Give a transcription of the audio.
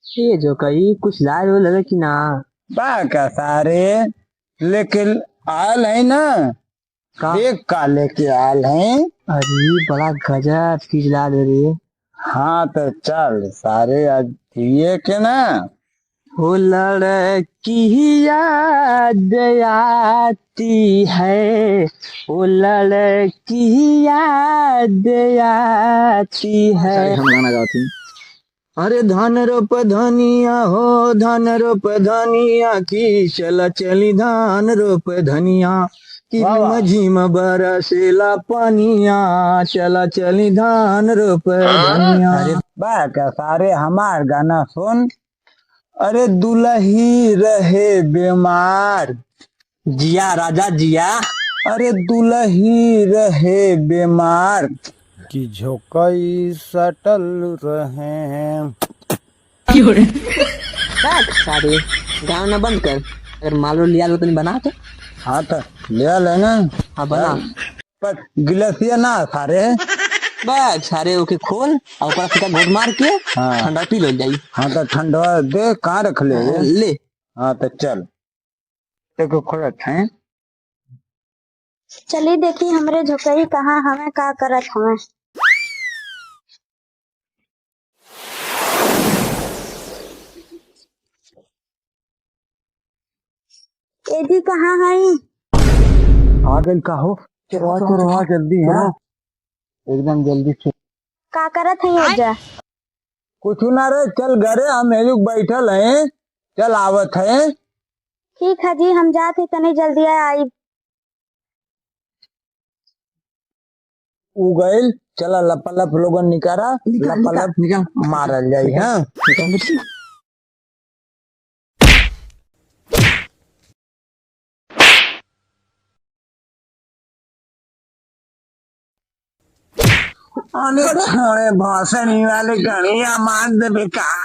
ये जो कही कुछ लाज वो लगे कि ना। बाका सारे लेकिन आल है ना। का देख का लेके आल है। अरे बड़ा गजब चीज ला दे रही है। हाँ तो चल सारे आज ये के ना। वो लड़की याद आती है, वो लड़की याद आती है। हम गाना गाती हैं। अरे धन रोप धनिया हो, धन रोप धनिया की चला चली धान रोप धनिया की वाह वाह। झिम बरसेला पानिया, चला चली धान रोप धनिया। अरे बाका सारे हमार गाना सुन। अरे दुल्ही रहे बीमार। जिया राजा जिया। अरे दुल्ही रहे बीमार कि झोंकई सटल रहे। सारे गाना बंद कर। अगर मालो लिया लो तो नहीं बना तो। हाँ तो ले लेना। हाँ बना। पर गिलासिया ना सारे। बस सारे ओके खोल और ऊपर से घोट मार के हाँ। ठंडा पी लो जाई। हाँ तो ठंडा दे कहाँ रख ले। ले हाँ तो चल देखो खोलत है। चली देखी हमरे झोकई कहाँ हमें का करत हमें। एदी कहाँ है? आ गई का हो। चलो चलो आ जल्दी है। एकदम जल्दी से। का करत है अज्जा? कुछ ना रे चल घरे हम एजुक बैठल हैं। चल आवत है। ठीक है जी हम जाते तनी जल्दी आई। उगैल चला लपलप लोगन निकारा लपलप मारल जाई। हाँ अरे भाषण वाले गणिया मार दे बेकार।